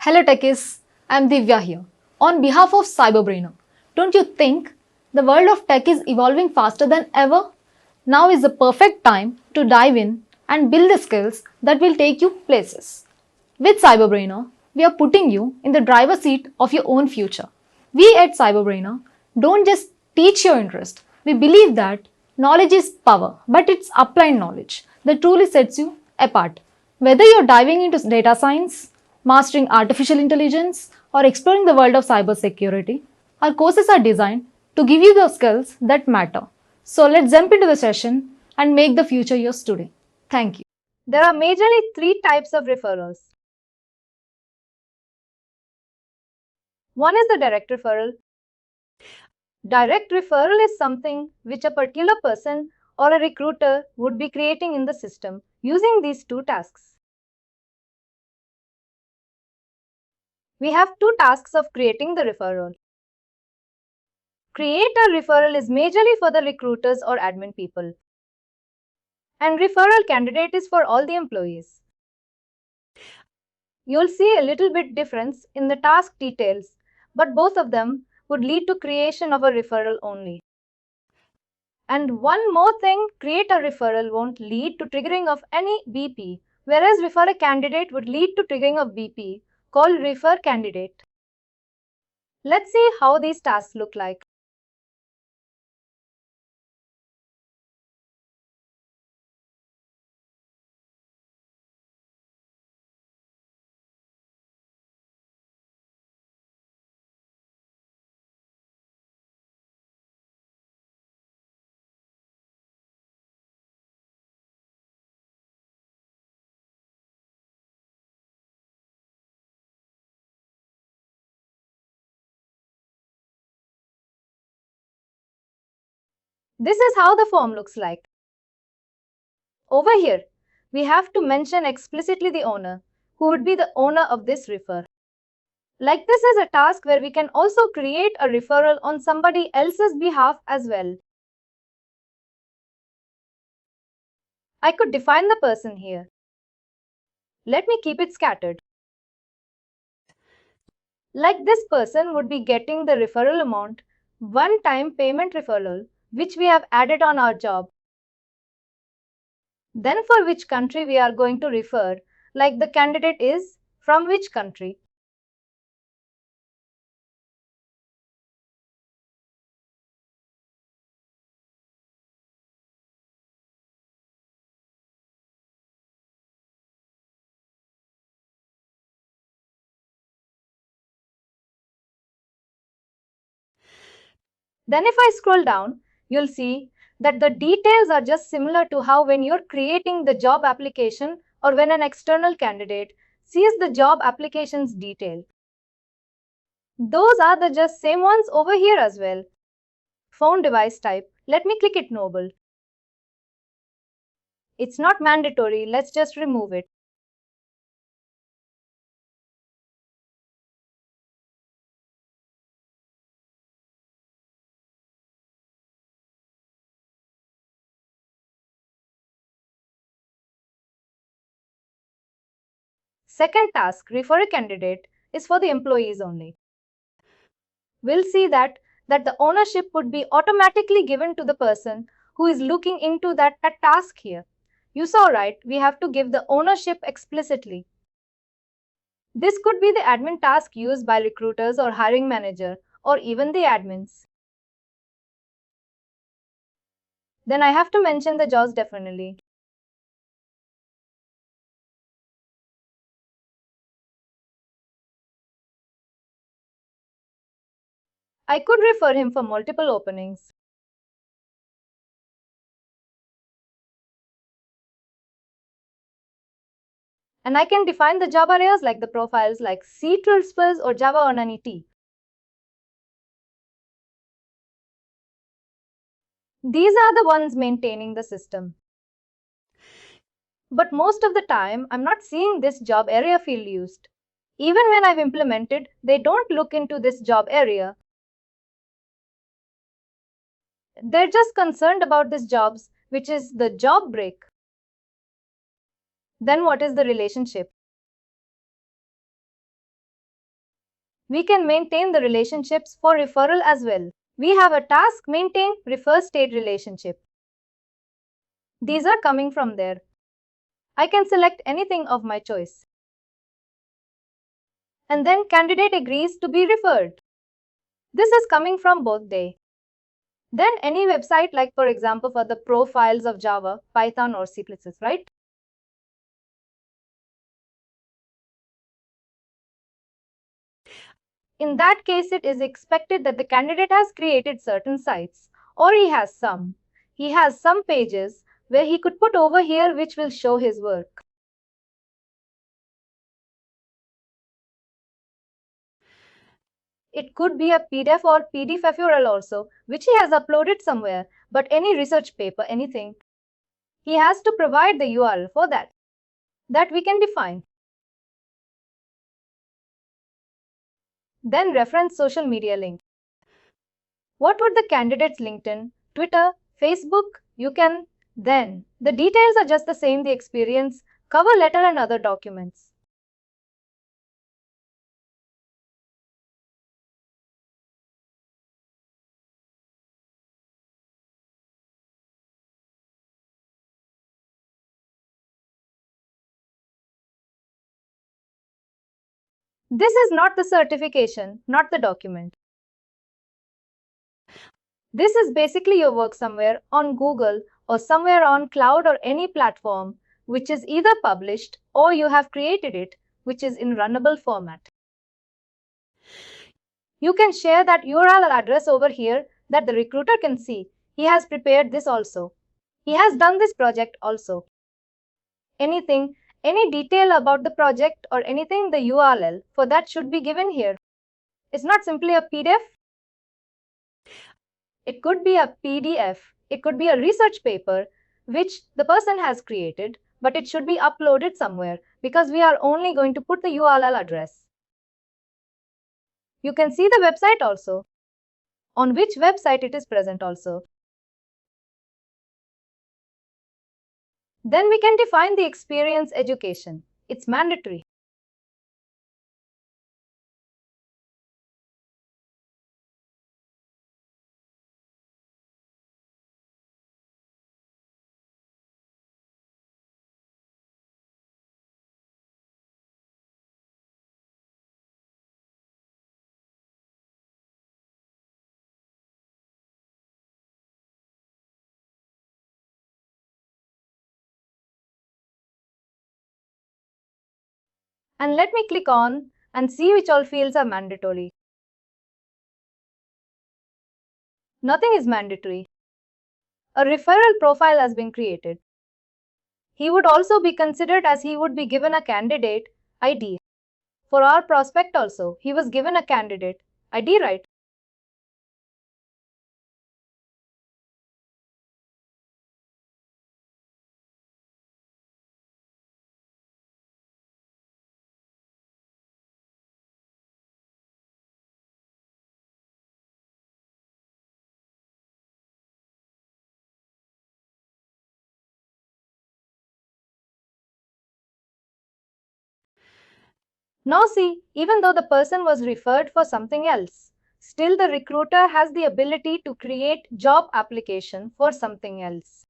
Hello techies, I'm Divya here. On behalf of CyberBrainer, don't you think the world of tech is evolving faster than ever? Now is the perfect time to dive in and build the skills that will take you places. With CyberBrainer, we are putting you in the driver's seat of your own future. We at CyberBrainer don't just teach your interest. We believe that knowledge is power, but it's applied knowledge that truly sets you apart. Whether you're diving into data science, mastering artificial intelligence, or exploring the world of cybersecurity, our courses are designed to give you the skills that matter. So let's jump into the session and make the future yours today. Thank you. There are majorly three types of referrals. One is the direct referral. Direct referral is something which a particular person or a recruiter would be creating in the system using these two tasks. We have two tasks of creating the referral. Create a referral is majorly for the recruiters or admin people, and referral candidate is for all the employees. You'll see a little bit difference in the task details, but both of them would lead to creation of a referral only. And one more thing, create a referral won't lead to triggering of any BP, whereas refer a candidate would lead to triggering of BP called refer candidate. Let's see how these tasks look like. This is how the form looks like. Over here, we have to mention explicitly the owner, who would be the owner of this refer. Like this is a task where we can also create a referral on somebody else's behalf as well. I could define the person here. Let me keep it scattered. Like this person would be getting the referral amount, one-time payment referral, which we have added on our job. Then for which country we are going to refer, like the candidate is from which country. Then if I scroll down, you'll see that the details are just similar to how when you're creating the job application or when an external candidate sees the job application's detail. Those are the just same ones over here as well. Phone device type, let me click Enable. It's not mandatory, let's just remove it. Second task, refer a candidate, is for the employees only. We'll see that the ownership would be automatically given to the person who is looking into that task here. You saw right, we have to give the ownership explicitly. This could be the admin task used by recruiters or hiring manager or even the admins. Then I have to mention the jobs definitely. I could refer him for multiple openings. And I can define the job areas like the profiles like C++ or Java or any T. These are the ones maintaining the system. But most of the time, I'm not seeing this job area field used. Even when I've implemented, they don't look into this job area. They're just concerned about this jobs, which is the job break. Then what is the relationship? We can maintain the relationships for referral as well. We have a task maintain refer state relationship. These are coming from there. I can select anything of my choice. And then candidate agrees to be referred. This is coming from Workday. Then any website like for example for the profiles of Java, Python or C++, right? In that case, it is expected that the candidate has created certain sites or he has some pages where he could put over here which will show his work. It could be a PDF or PDF referral also, which he has uploaded somewhere, but any research paper, anything. He has to provide the URL for that. That we can define. Then reference social media link. What would the candidate's LinkedIn, Twitter, Facebook, then the details are just the same, the experience, cover letter and other documents. This is not the certification, not the document. This is basically your work somewhere on Google or somewhere on cloud or any platform which is either published or you have created it, which is in runnable format. You can share that URL address over here that the recruiter can see. He has prepared this also. He has done this project also. Anything, any detail about the project or anything, the URL for that should be given here. It's not simply a PDF. It could be a PDF. It could be a research paper which the person has created, but it should be uploaded somewhere because we are only going to put the URL address. You can see the website also, on which website it is present also. Then we can define the experience education. It's mandatory. And let me click on and see which all fields are mandatory. Nothing is mandatory. A referral profile has been created. He would also be considered as he would be given a candidate ID. For our prospect also, he was given a candidate ID, right? Now see, even though the person was referred for something else, still the recruiter has the ability to create job application for something else.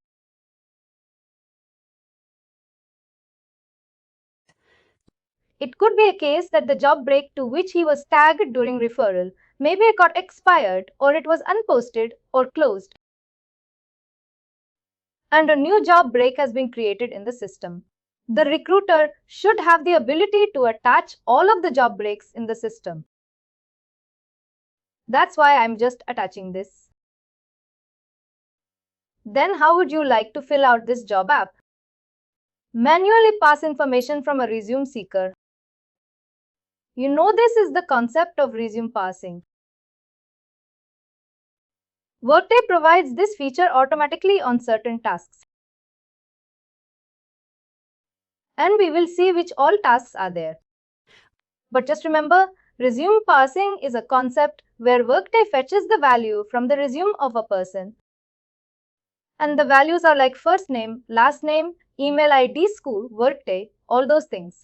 It could be a case that the job break to which he was tagged during referral maybe it got expired or it was unposted or closed. And a new job break has been created in the system. The recruiter should have the ability to attach all of the job breaks in the system. That's why I'm just attaching this. Then how would you like to fill out this job app? Manually pass information from a resume seeker. You know this is the concept of resume passing. Workday provides this feature automatically on certain tasks. And we will see which all tasks are there. But just remember, resume parsing is a concept where Workday fetches the value from the resume of a person. And the values are like first name, last name, email ID, school, Workday, all those things.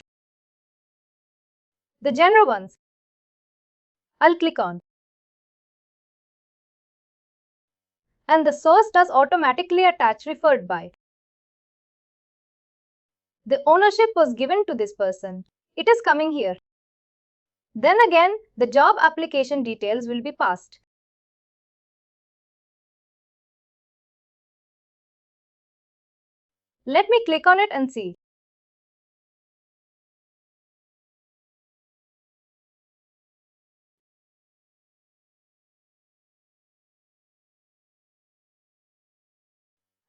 The general ones. I'll click on. And the source does automatically attach referred by. The ownership was given to this person. It is coming here. Then again, the job application details will be passed. Let me click on it and see.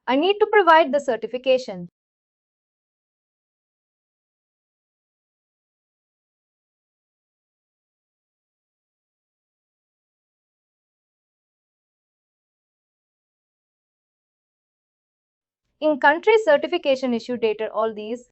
I need to provide the certification. In country certification issue date are all these.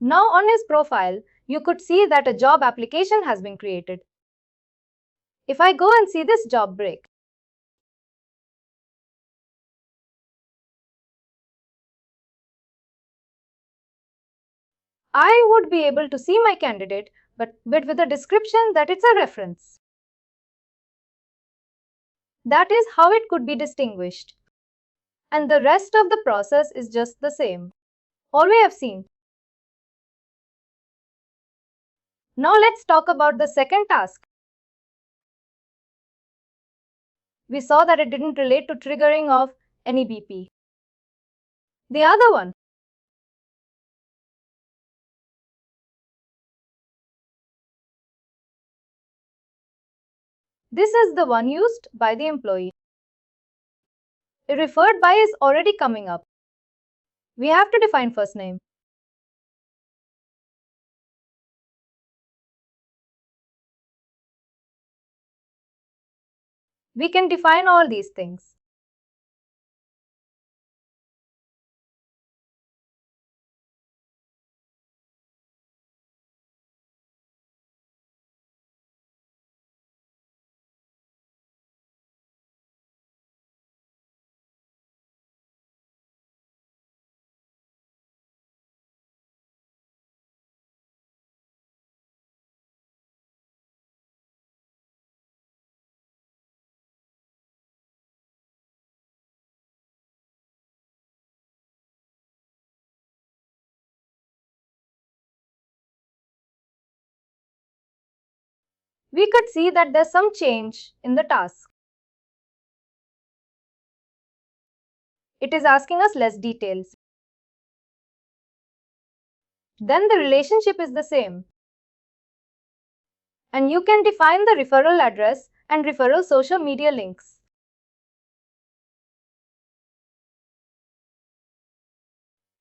Now on his profile, you could see that a job application has been created. If I go and see this job break, I would be able to see my candidate, but with a description that it's a reference. That is how it could be distinguished. And the rest of the process is just the same. All we have seen. Now let's talk about the second task. We saw that it didn't relate to triggering of any BP. The other one. This is the one used by the employee. A referred by is already coming up. We have to define first name. We can define all these things. We could see that there's some change in the task. It is asking us less details. Then the relationship is the same. And you can define the referral address and referral social media links.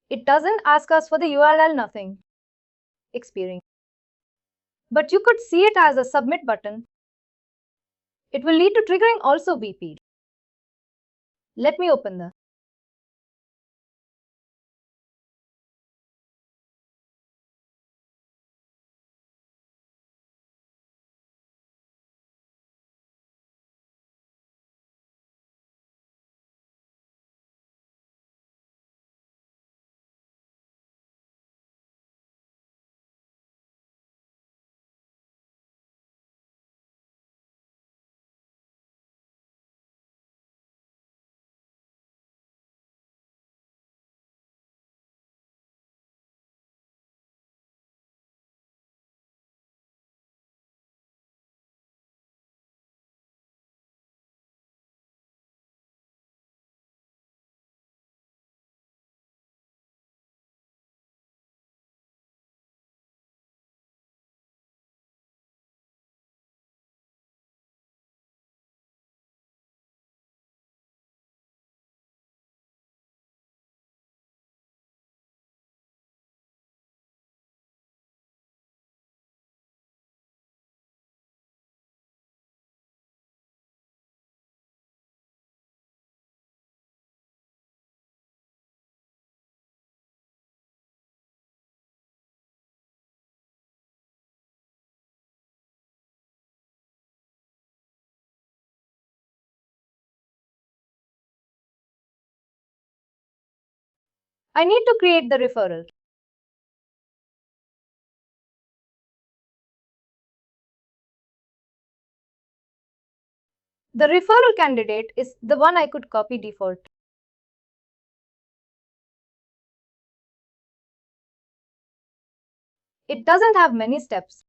It doesn't ask us for the URL, nothing. Experience. But you could see it as a submit button. It will lead to triggering also BP. Let me open the I need to create the referral. The referral candidate is the one I could copy default. It doesn't have many steps.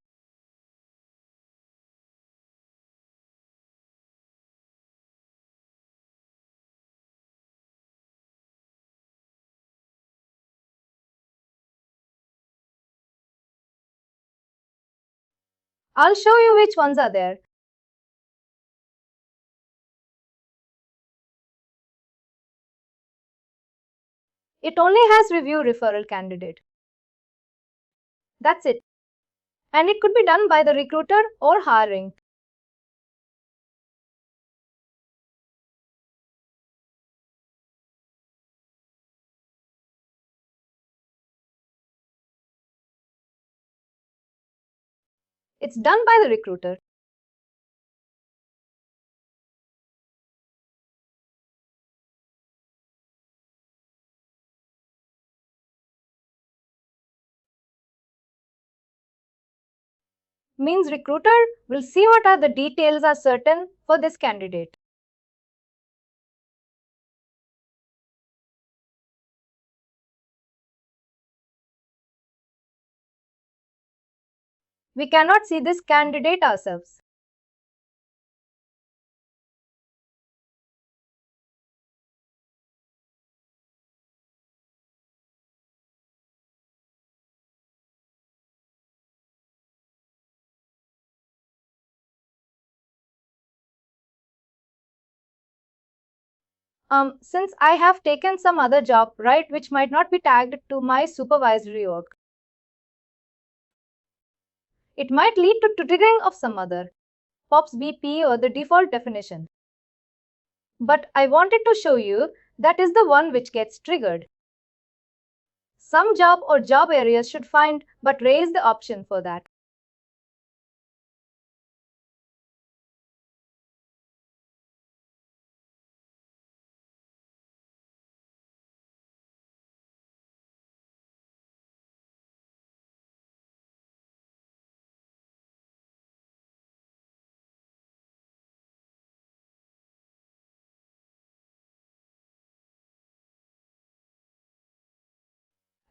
I'll show you which ones are there. It only has review referral candidate. That's it. And it could be done by the recruiter or hiring. It's done by the recruiter. Means recruiter will see what are the details are certain for this candidate. We cannot see this candidate ourselves. Since I have taken some other job, right, which might not be tagged to my supervisory work, it might lead to triggering of some other POPs BP or the default definition. But I wanted to show you that is the one which gets triggered. Some job or job areas should find but raise the option for that.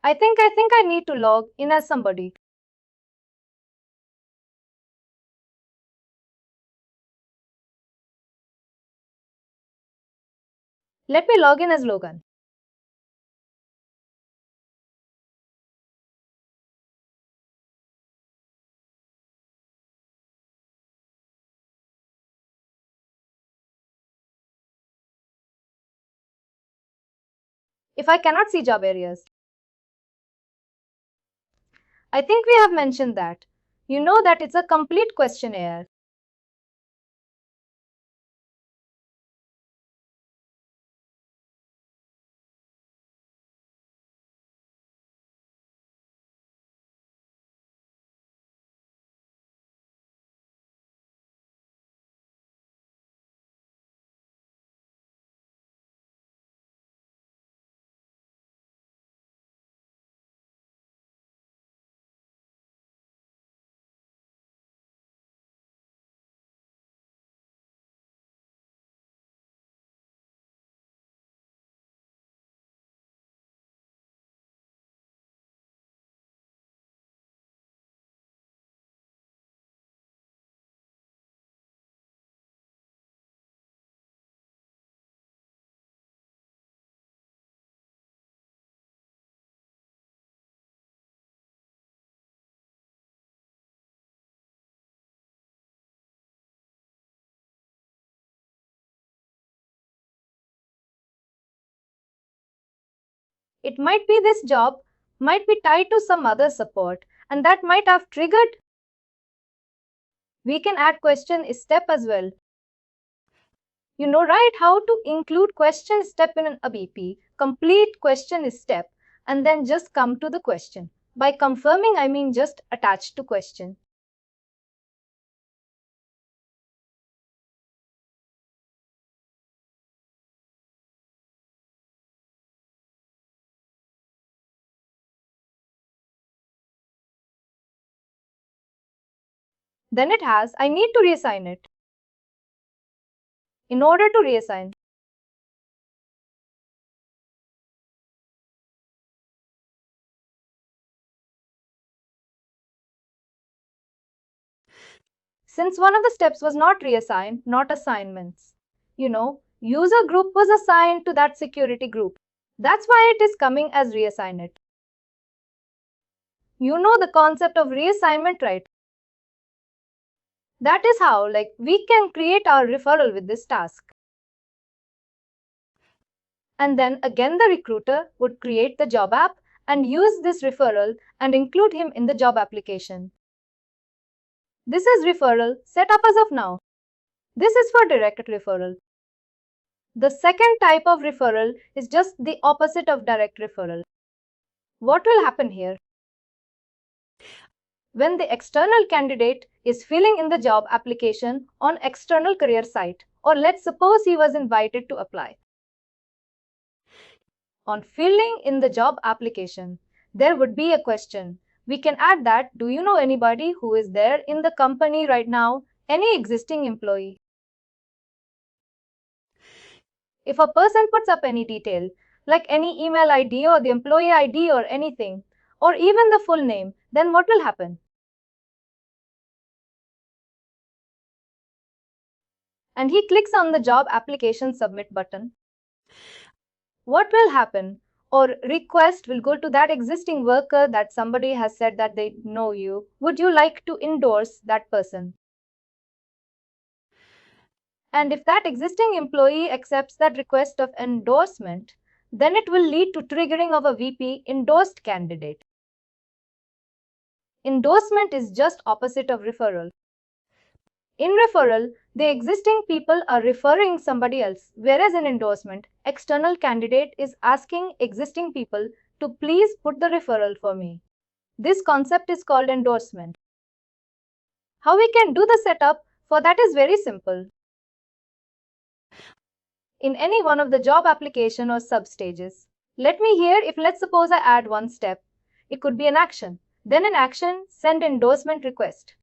I think I need to log in as somebody. Let me log in as Logan. If I cannot see job areas, I think we have mentioned that. You know that it's a complete questionnaire. It might be this job might be tied to some other support and that might have triggered. We can add question step as well. You know, right, how to include question step in an ABP, complete question step, and then just come to the question. By confirming, I mean just attach to question. Then it has, I need to reassign it. In order to reassign, since one of the steps was not reassign, not assignments. User group was assigned to that security group. That's why it is coming as reassign it. You know the concept of reassignment, right? That is how we can create our referral with this task. And then again the recruiter would create the job app and use this referral and include him in the job application. This is referral set up as of now. This is for direct referral. The second type of referral is just the opposite of direct referral. What will happen here? When the external candidate is filling in the job application on external career site, or let's suppose he was invited to apply. On filling in the job application, there would be a question. We can add that, do you know anybody who is there in the company right now? Any existing employee? If a person puts up any detail, like any email ID or the employee ID or anything, or even the full name, then what will happen? And he clicks on the job application submit button. What will happen? Or request will go to that existing worker that somebody has said that they know you. Would you like to endorse that person? And if that existing employee accepts that request of endorsement, then it will lead to triggering of a VP endorsed candidate. Endorsement is just opposite of referral. In referral, the existing people are referring somebody else, whereas in endorsement, external candidate is asking existing people to please put the referral for me. This concept is called endorsement. How we can do the setup for that is very simple. In any one of the job application or sub stages. Let me hear if let's suppose I add one step. It could be an action. Then in action, send endorsement request.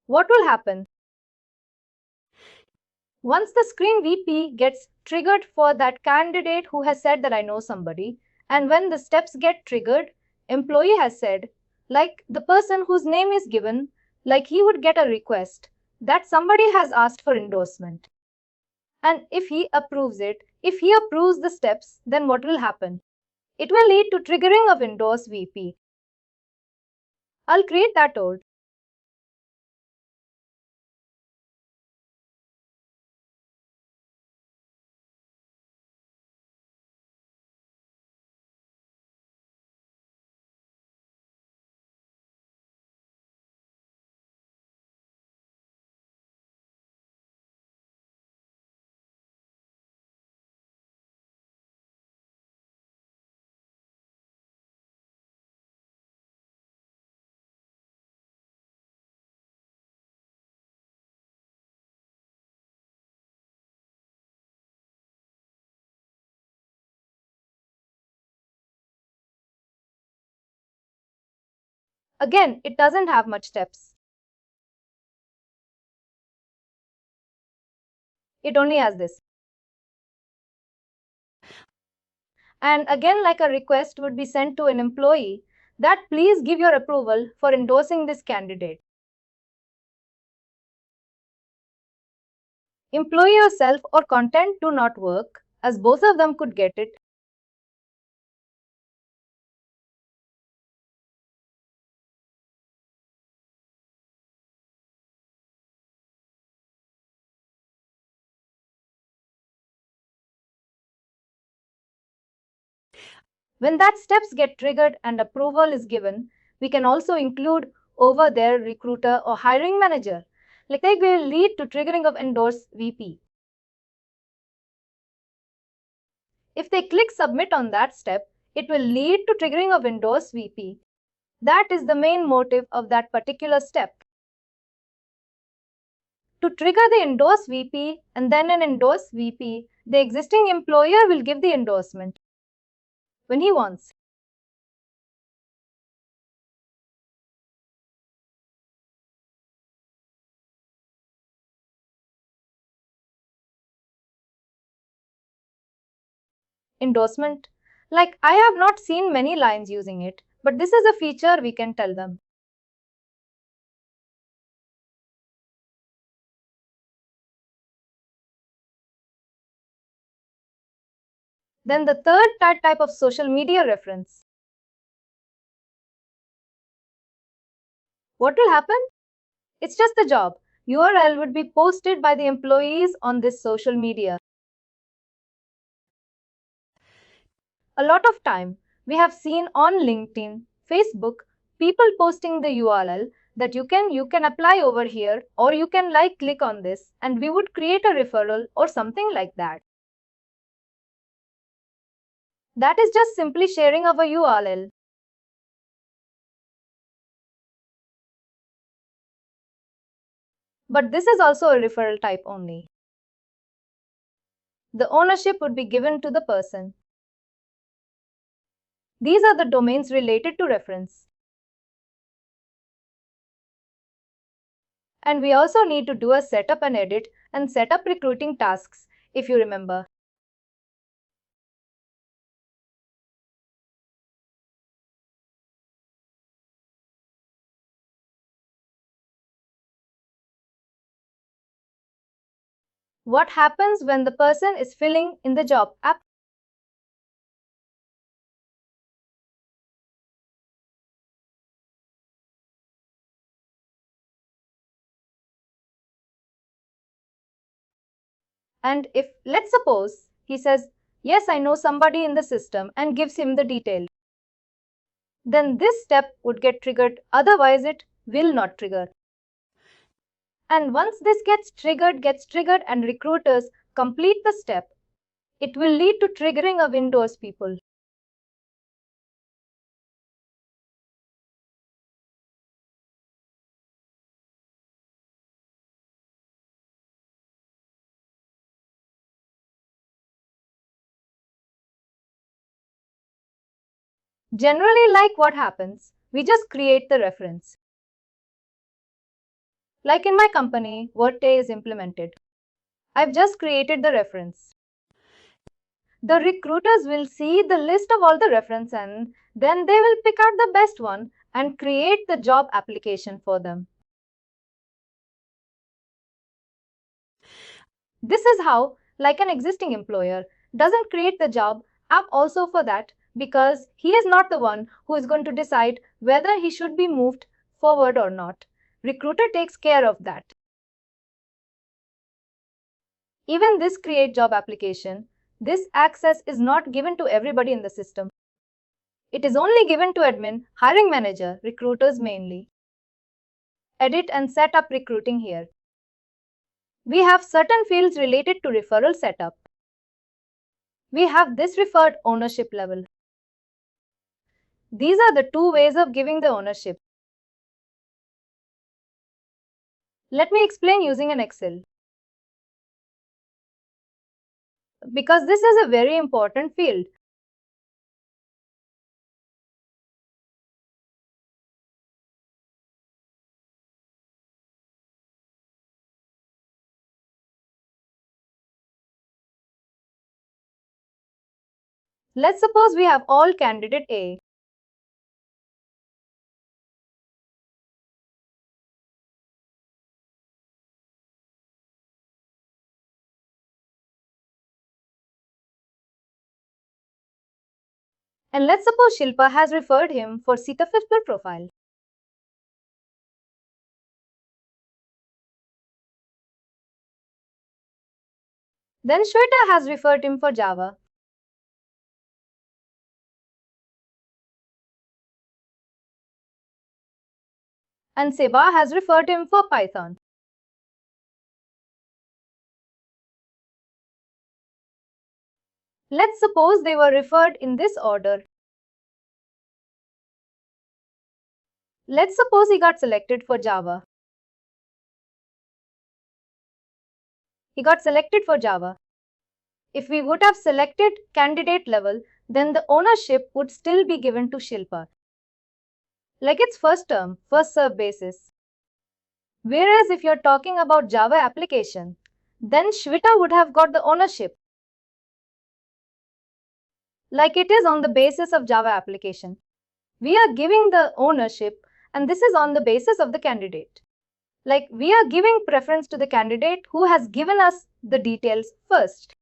What will happen? Once the screen VP gets triggered for that candidate who has said that I know somebody, and when the steps get triggered, employee has said, like the person whose name is given, like he would get a request that somebody has asked for endorsement. And if he approves it, if he approves the steps, then what will happen? It will lead to triggering of endorse VP. I'll create that code. Again, it doesn't have much steps. It only has this. And again, like a request would be sent to an employee that please give your approval for endorsing this candidate. Employee yourself or content do not work, as both of them could get it. When that steps get triggered and approval is given, we can also include over their recruiter or hiring manager. Like they will lead to triggering of endorse VP. If they click submit on that step, it will lead to triggering of endorse VP. That is the main motive of that particular step. To trigger the endorse VP and then an endorse VP, the existing employer will give the endorsement when he wants. Endorsement. Like I have not seen many lines using it, but this is a feature we can tell them. Then the third type of social media reference. What will happen? It's just the job. URL would be posted by the employees on this social media. A lot of time we have seen on LinkedIn, Facebook, people posting the URL that you can apply over here or you can click on this and we would create a referral or something like that. That is just simply sharing of a URL. But this is also a referral type only. The ownership would be given to the person. These are the domains related to reference. And we also need to do a setup and edit and set up recruiting tasks, if you remember. What happens when the person is filling in the job app? And if, let's suppose, he says, yes, I know somebody in the system and gives him the detail, then this step would get triggered, otherwise it will not trigger. And once this gets triggered and recruiters complete the step, it will lead to triggering of Windows people. Generally, like what happens, we just create the reference. Like in my company, Workday is implemented. I've just created the reference. The recruiters will see the list of all the references and then they will pick out the best one and create the job application for them. This is how, like an existing employer, doesn't create the job app also for that because he is not the one who is going to decide whether he should be moved forward or not. Recruiter takes care of that. Even this create job application, this access is not given to everybody in the system. It is only given to admin, hiring manager, recruiters mainly. Edit and set up recruiting here. We have certain fields related to referral setup. We have this referred ownership level. These are the two ways of giving the ownership. Let me explain using an Excel. Because this is a very important field. Let's suppose we have all candidate A. And let's suppose Shilpa has referred him for Sitafishpur profile. Then Shweta has referred him for Java. And Seba has referred him for Python. Let's suppose they were referred in this order. Let's suppose he got selected for Java. He got selected for Java. If we would have selected candidate level, then the ownership would still be given to Shilpa, like its first term, first serve basis. Whereas if you're talking about Java application, then Shweta would have got the ownership, like it is on the basis of Java application. We are giving the ownership, and this is on the basis of the candidate. Like we are giving preference to the candidate who has given us the details first.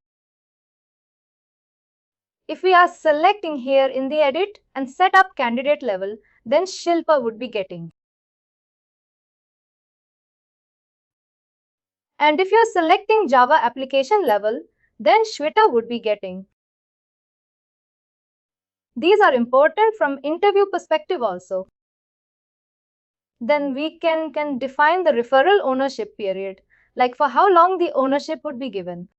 If we are selecting here in the edit and set up candidate level, then Shilpa would be getting. And if you are selecting Java application level, then Shweta would be getting. These are important from interview perspective also. Then we can define the referral ownership period, like for how long the ownership would be given.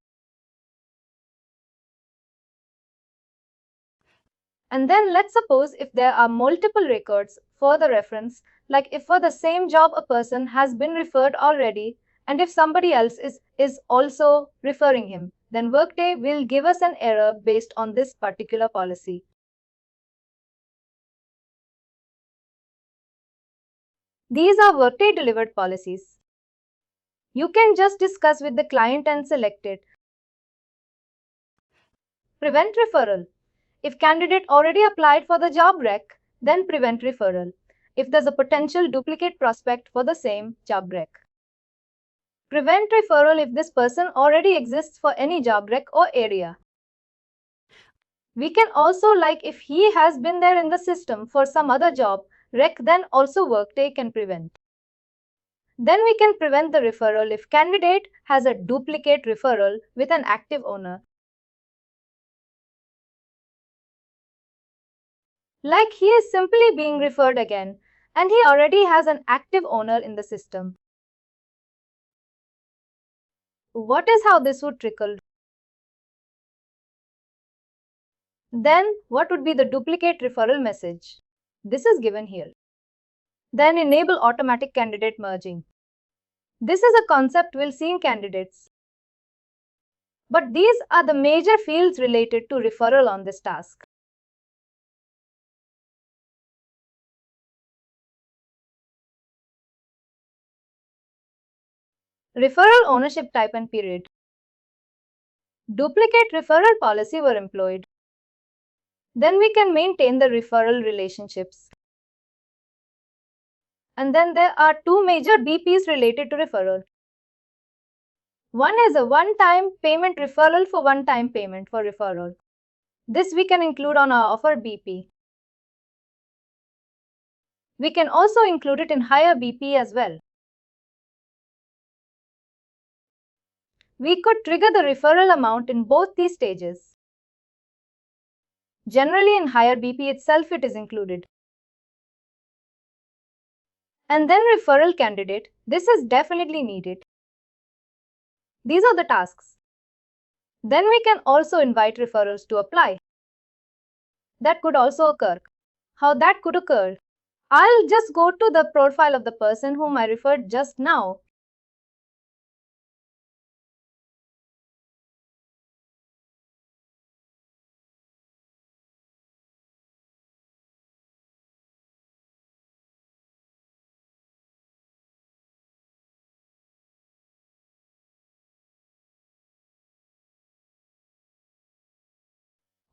And then let's suppose if there are multiple records for the reference, like if for the same job a person has been referred already, and if somebody else is also referring him, then Workday will give us an error based on this particular policy. These are Workday delivered policies. You can just discuss with the client and select it. Prevent referral. If candidate already applied for the job rec, then prevent referral if there's a potential duplicate prospect for the same job rec. Prevent referral if this person already exists for any job rec or area. We can also, like if he has been there in the system for some other job rec, then also Workday can prevent. Then we can prevent the referral if candidate has a duplicate referral with an active owner. Like he is simply being referred again and he already has an active owner in the system. What is how this would trickle? Then what would be the duplicate referral message? This is given here. Then enable automatic candidate merging. This is a concept we'll see in candidates. But these are the major fields related to referral on this task. Referral ownership type and period. Duplicate referral policy were employed. Then we can maintain the referral relationships. And then there are two major BPs related to referral. One is a one-time payment referral for one-time payment for referral. This we can include on our offer BP. We can also include it in higher BP as well. We could trigger the referral amount in both these stages. Generally in higher BP itself it is included. And then referral candidate, this is definitely needed. These are the tasks. Then we can also invite referrals to apply. That could also occur. How that could occur? I'll just go to the profile of the person whom I referred just now.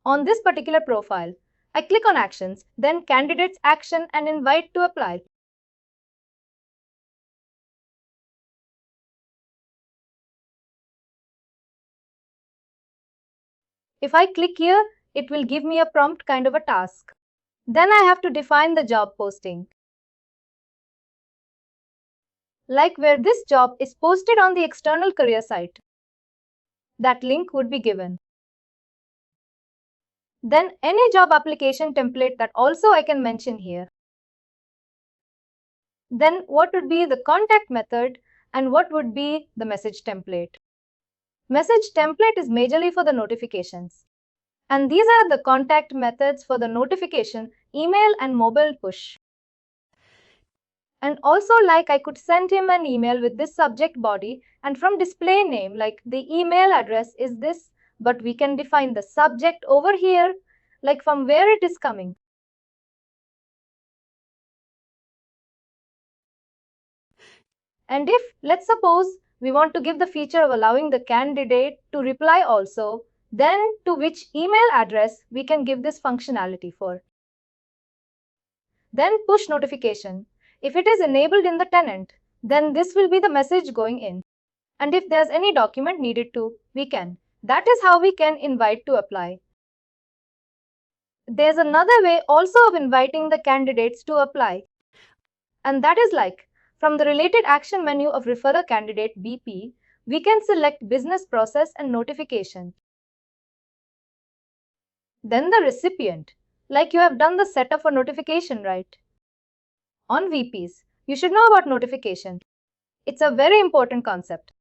On this particular profile, I click on Actions, then Candidates Action and Invite to apply. If I click here, It will give me a prompt kind of a task. Then I have to define the job posting. Like where this job is posted on the external career site. That link would be given. Then any job application template that also I can mention here. Then what would be the contact method and what would be the message template? Message template is majorly for the notifications. And these are the contact methods for the notification, email and mobile push. And also like I could send him an email with this subject body and from display name like the email address is this, but we can define the subject over here like from where it is coming. And if, let's suppose, we want to give the feature of allowing the candidate to reply also, then to which email address we can give this functionality for. Then push notification. If it is enabled in the tenant, then this will be the message going in. And if there's any document needed to, we can. That is how we can invite to apply. There's another way also of inviting the candidates to apply. And that is like, from the related action menu of Refer a Candidate BP, we can select Business Process and Notification. Then the recipient, like you have done the setup for notification, right? On VPs, you should know about notification. It's a very important concept.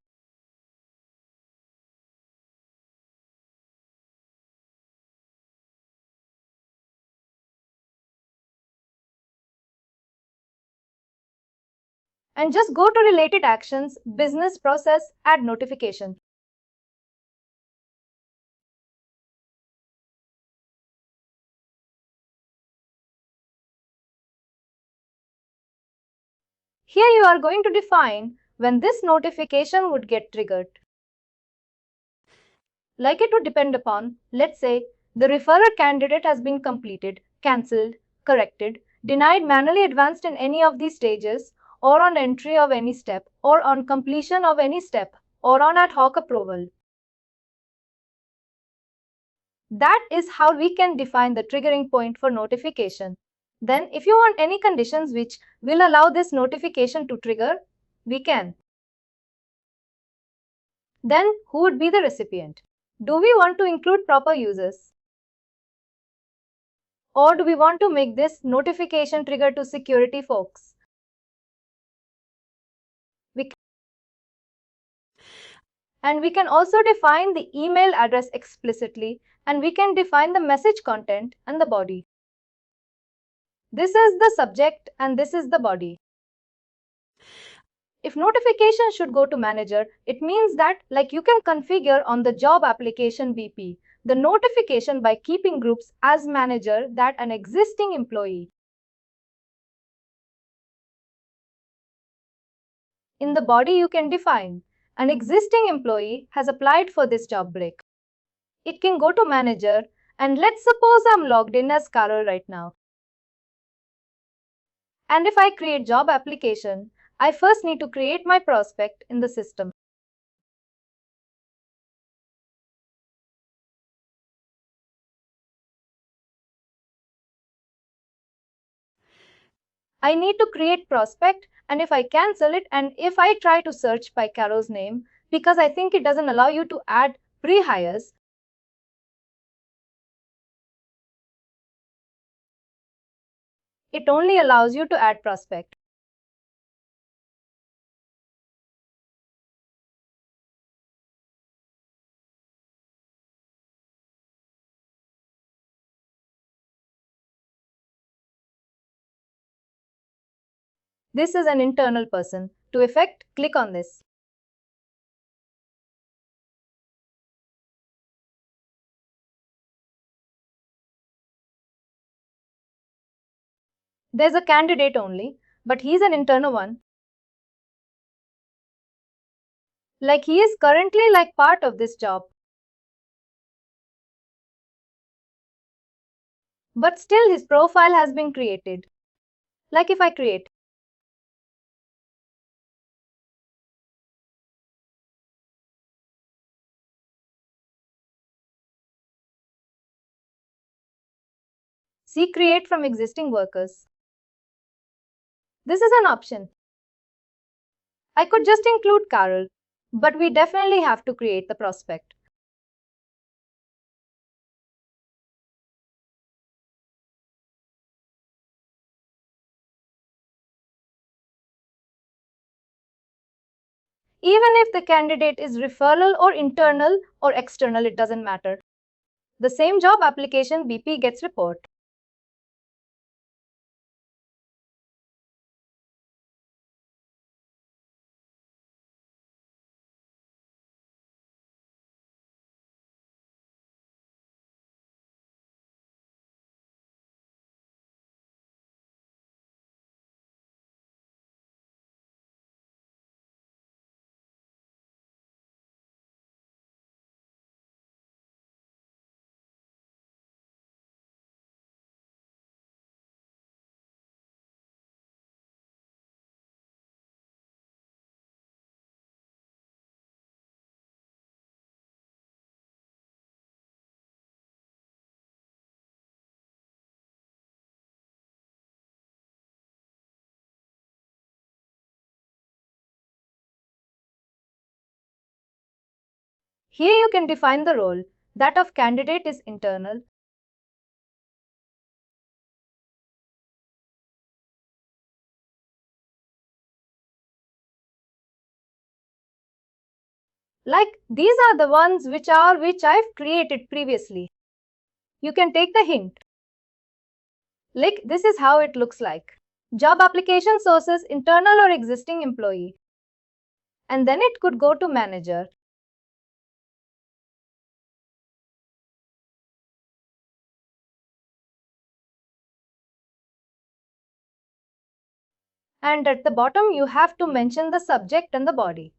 And just go to Related Actions, Business Process, add notification. Here you are going to define when this notification would get triggered. Like it would depend upon, let's say, the referrer candidate has been completed, cancelled, corrected, denied manually advanced in any of these stages, or on entry of any step, or on completion of any step, or on ad hoc approval. That is how we can define the triggering point for notification. Then if you want any conditions which will allow this notification to trigger, we can. Then who would be the recipient? Do we want to include proper users? Or do we want to make this notification trigger to security folks? And we can also define the email address explicitly, and we can define the message content and the body. This is the subject and this is the body. If notification should go to manager, it means that like you can configure on the job application BP, the notification by keeping groups as manager that an existing employee. In the body you can define an existing employee has applied for this job break. It can go to manager and let's suppose I'm logged in as Carol right now. And if I create job application, I first need to create my prospect in the system. I need to create prospect and if I cancel it and if I try to search by Carol's name, because I think it doesn't allow you to add pre-hires, it only allows you to add prospect. This is an internal person. To effect, click on this. There's a candidate only, but he's an internal one. Like he is currently like part of this job. But still his profile has been created. Like if I create. See create from existing workers. This is an option. I could just include Carol, but we definitely have to create the prospect. Even if the candidate is referral or internal or external, it doesn't matter. The same job application BP gets report. Here you can define the role. That of candidate is internal. Like these are the ones which I've created previously. You can take the hint. Like this is how it looks like. Job application sources internal or existing employee. And then it could go to manager. And at the bottom you have to mention the subject and the body.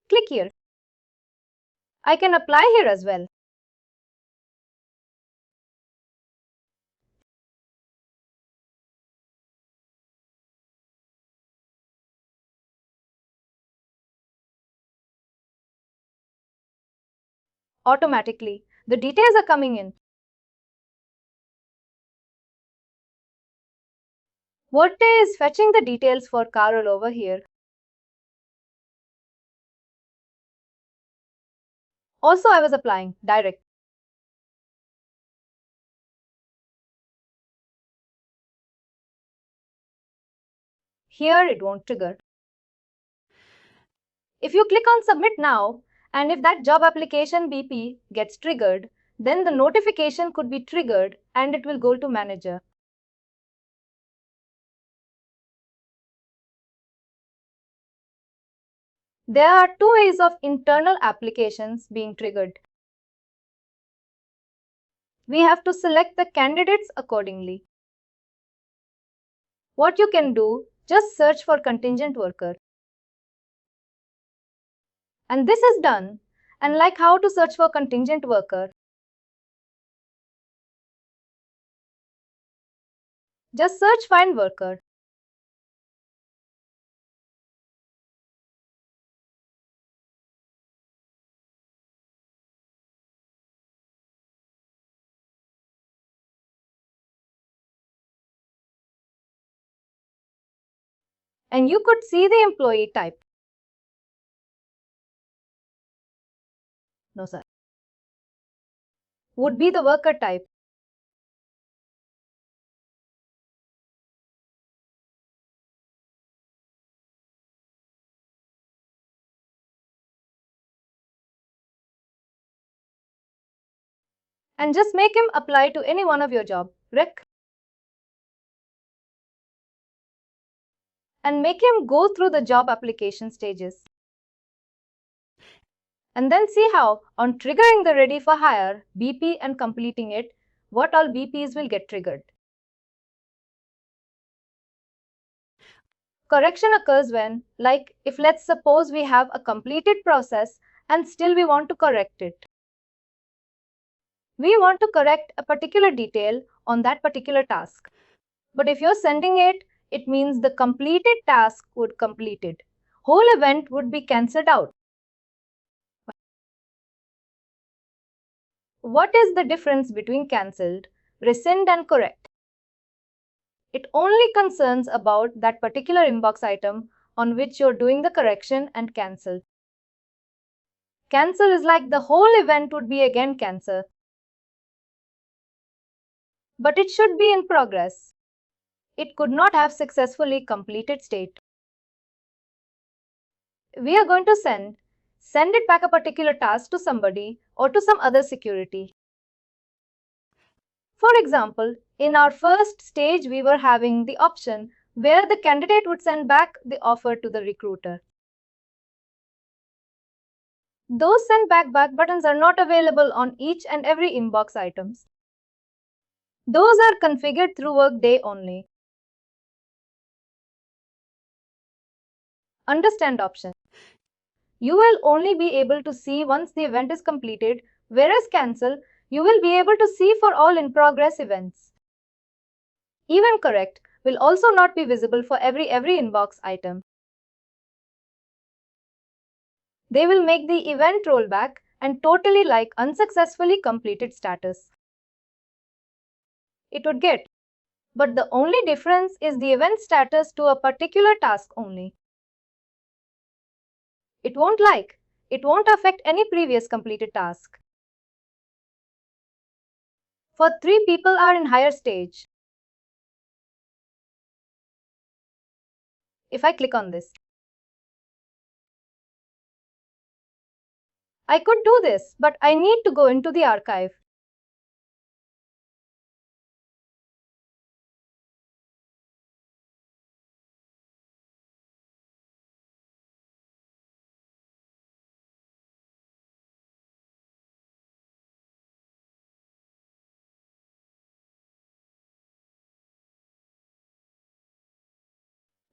Click here. I can apply here as well. Automatically, the details are coming in. Workday is fetching the details for Carol over here. Also, I was applying direct. Here it won't trigger. If you click on submit now, and if that job application BP gets triggered, then the notification could be triggered and it will go to manager. There are two ways of internal applications being triggered. We have to select the candidates accordingly. What you can do, just search for contingent worker. And this is done. And like how to search for contingent worker, just search find worker. And you could see the employee type. No, sir. Would be the worker type. and just make him apply to any one of your job rec and make him go through the job application stages. And then see how, on triggering the ready for hire BP and completing it, what all BPs will get triggered. Correction occurs when, like, if let's suppose we have a completed process and still we want to correct it. We want to correct a particular detail on that particular task. But if you're sending it, it means the completed task would complete it. Whole event would be cancelled out. What is the difference between cancelled, rescind and correct? It only concerns about that particular inbox item on which you're doing the correction and cancel. Cancel is like the whole event would be again cancelled. But it should be in progress. It could not have successfully completed state. We are going to send it back a particular task to somebody or to some other security. For example, in our first stage, we were having the option where the candidate would send back the offer to the recruiter. Those send back buttons are not available on each and every inbox items. Those are configured through Workday only. Understand option. You will only be able to see once the event is completed, whereas cancel, you will be able to see for all in progress events. Even correct will also not be visible for every inbox item. They will make the event rollback and totally like unsuccessfully completed status. It would get. But the only difference is the event status to a particular task only. It won't affect any previous completed task. For 3 people are in higher stage. If I click on this, I could do this, but I need to go into the archive.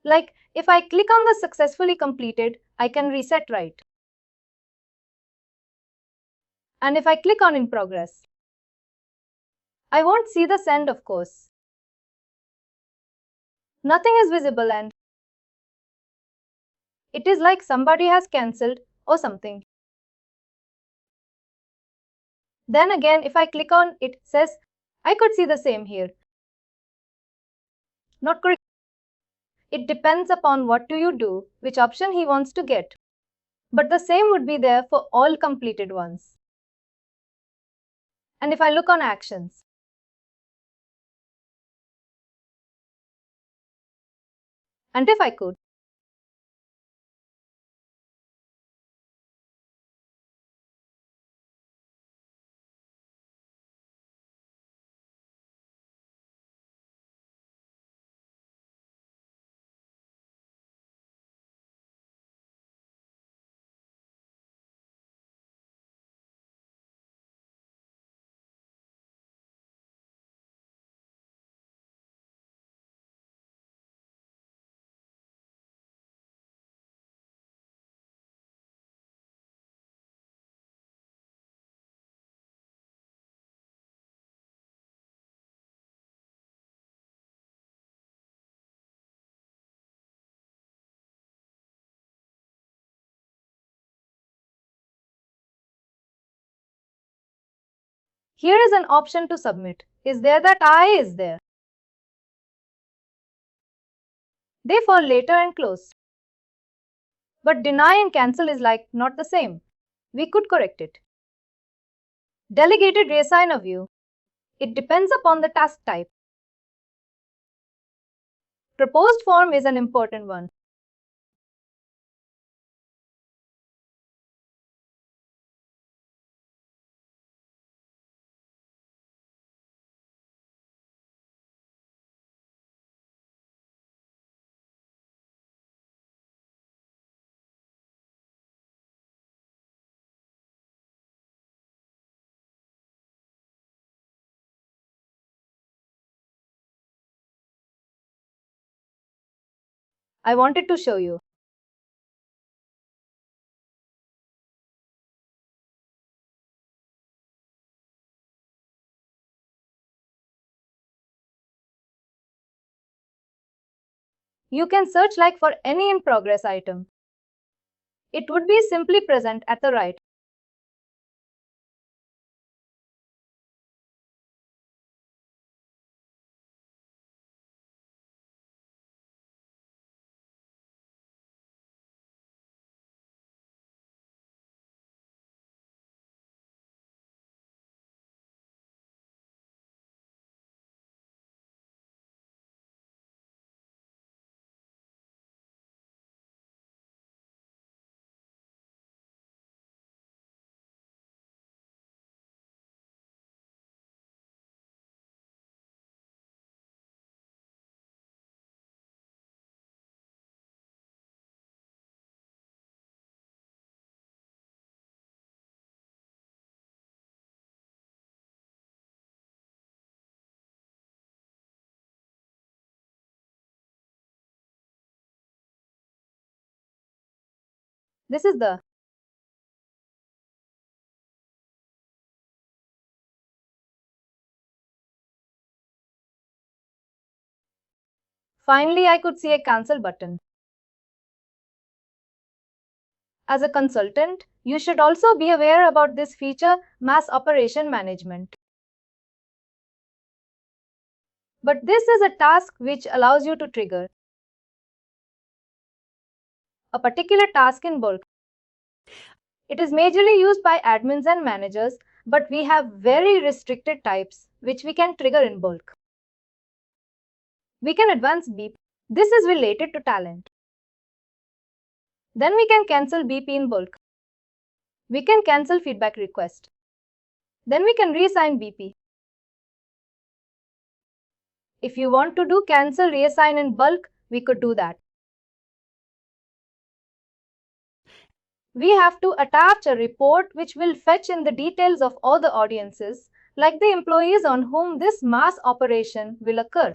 Like, if I click on the successfully completed, I can reset right. And if I click on in progress, I won't see the send, of course. Nothing is visible and it is like somebody has cancelled or something. Then again, if I click on it, says, I could see the same here. Not correct. It depends upon what do you do, which option he wants to get. But the same would be there for all completed ones. And if I look on actions, and if I could, here is an option to submit. Is there that I is there? They fall later and close. But deny and cancel is like not the same. We could correct it. Delegated reassign a view. It depends upon the task type. Proposed form is an important one. I wanted to show you. You can search like for any in progress item. It would be simply present at the right. This is the Finally, I could see a cancel button. As a consultant, you should also be aware about this feature, mass operation management. But this is a task which allows you to trigger a particular task in bulk. It is majorly used by admins and managers, but we have very restricted types which we can trigger in bulk. We can advance beep. This is related to talent. Then we can cancel BP in bulk. We can cancel feedback request. Then we can reassign BP. If you want to do cancel reassign in bulk, we could do that. We have to attach a report which will fetch in the details of all the audiences, like the employees on whom this mass operation will occur.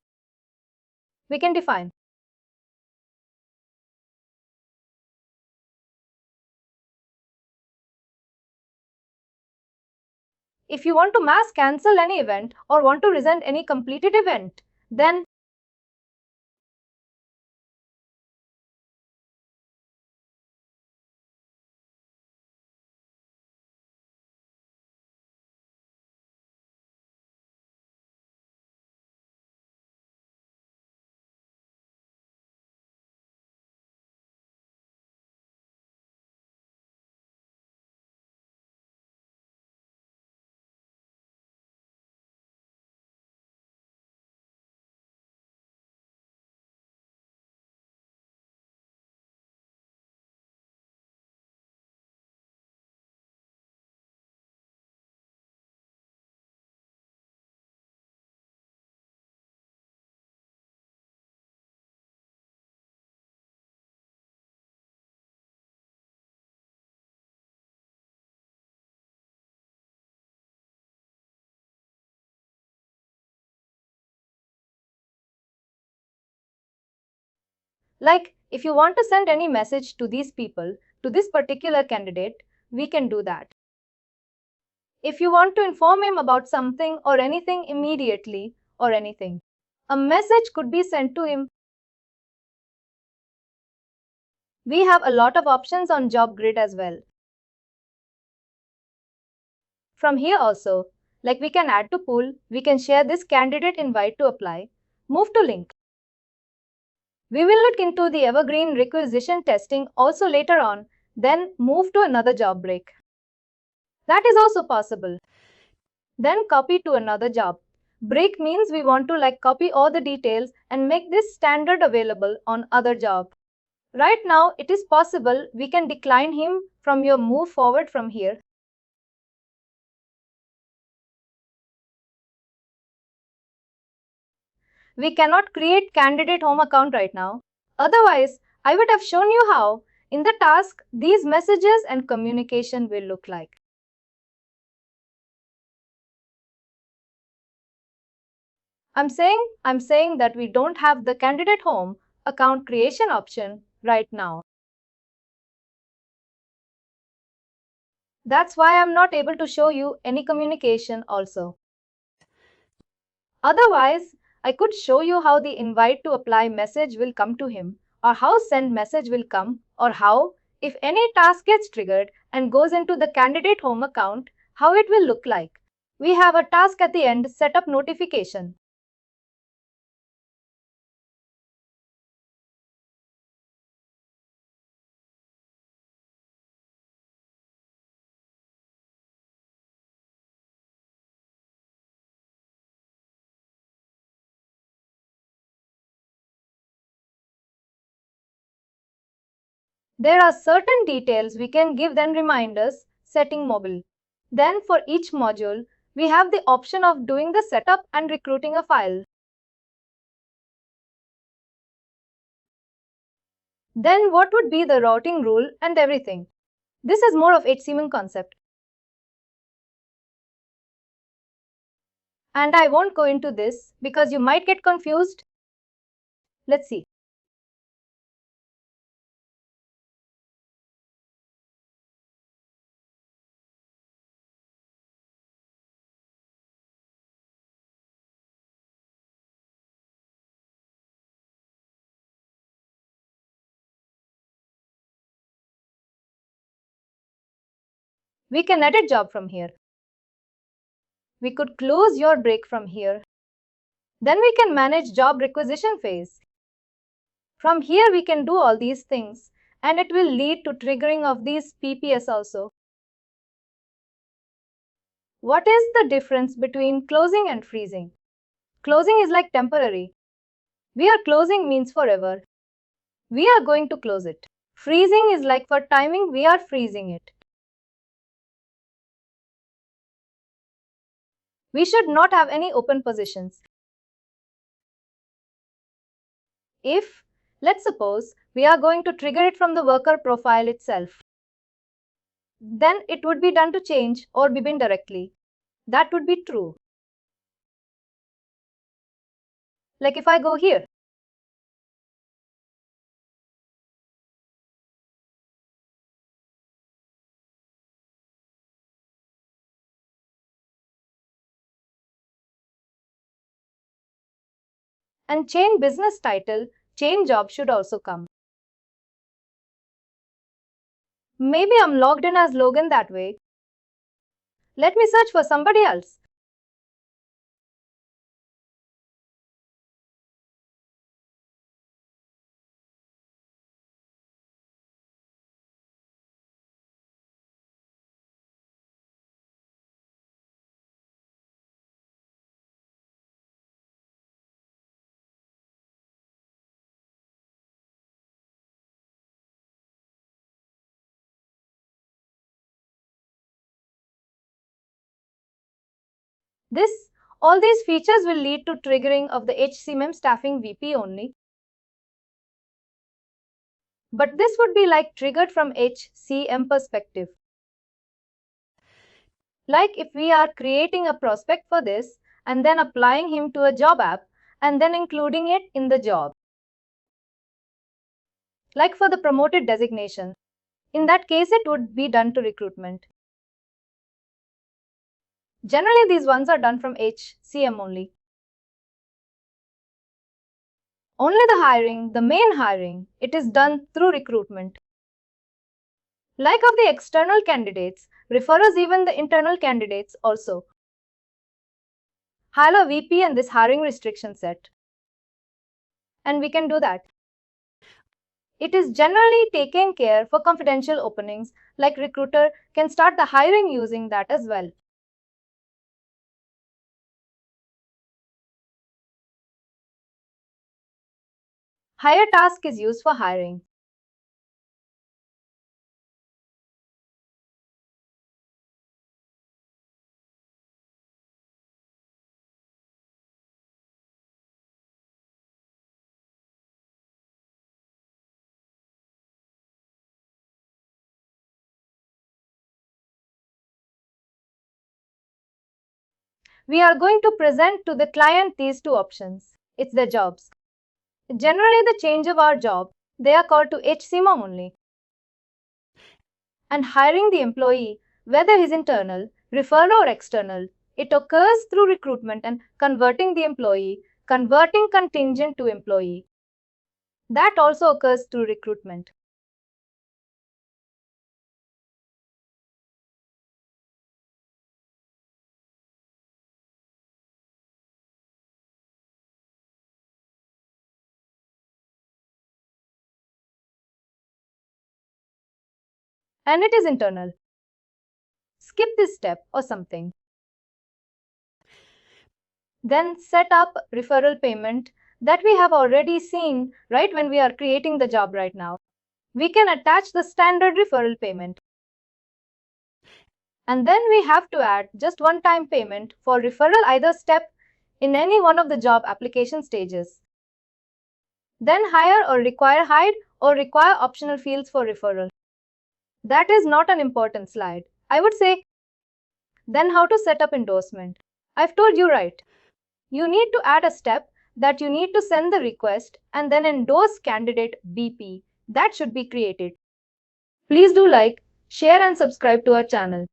We can define if you want to mass cancel any event or want to resent any completed event, then like if you want to send any message to these people, to this particular candidate, we can do that. If you want to inform him about something or anything immediately or anything, a message could be sent to him. We have a lot of options on job grid as well. From here also, like we can add to pool, we can share this candidate invite to apply, move to link. We will look into the evergreen requisition testing also later on, then move to another job break. That is also possible. Then copy to another job. Break means we want to like copy all the details and make this standard available on other job. Right now, it is possible we can decline him from your move forward from here. We cannot create candidate home account right now. Otherwise, I would have shown you how, in the task, these messages and communication will look like. I'm saying that we don't have the candidate home account creation option right now. That's why I'm not able to show you any communication also. Otherwise, I could show you how the invite to apply message will come to him, or how send message will come, or how, if any task gets triggered and goes into the candidate home account, how it will look like. We have a task at the end, setup notification. There are certain details we can give then reminders, setting mobile. Then for each module, we have the option of doing the setup and recruiting a file. Then what would be the routing rule and everything? This is more of HCM concept. And I won't go into this because you might get confused. Let's see. We can edit job from here. We could close your break from here. Then we can manage job requisition phase. From here we can do all these things, and it will lead to triggering of these PPS also. What is the difference between closing and freezing? Closing is like temporary. We are closing means forever. We are going to close it. Freezing is like for timing, we are freezing it. We should not have any open positions. If, let's suppose, we are going to trigger it from the worker profile itself, then it would be done to change or be bin directly. That would be true. Like if I go here, and change business title, change job should also come. Maybe I'm logged in as Logan that way. Let me search for somebody else. All these features will lead to triggering of the HCM staffing VP only. But this would be like triggered from HCM perspective. Like if we are creating a prospect for this and then applying him to a job app and then including it in the job. Like for the promoted designation. In that case, it would be done to recruitment. Generally, these ones are done from HCM only. Only the hiring, the main hiring, it is done through recruitment. Like of the external candidates, referrals even the internal candidates also. Hire a VP and this hiring restriction set. And we can do that. It is generally taken care for confidential openings, like recruiter can start the hiring using that as well. Hire task is used for hiring. We are going to present to the client these two options. It's their jobs. Generally, the change of our job, they are called to HCMA only. And hiring the employee, whether he's internal, referral or external, it occurs through recruitment and converting the employee, converting contingent to employee. That also occurs through recruitment. And it is internal. Skip this step or something. Then set up referral payment that we have already seen right when we are creating the job right now. We can attach the standard referral payment. And then we have to add just one-time payment for referral either step in any one of the job application stages. Then hire or require optional fields for referral. That is not an important slide. I would say, then how to set up endorsement. I've told you right. You need to add a step that you need to send the request and then endorse candidate BP. That should be created. Please do like, share and subscribe to our channel.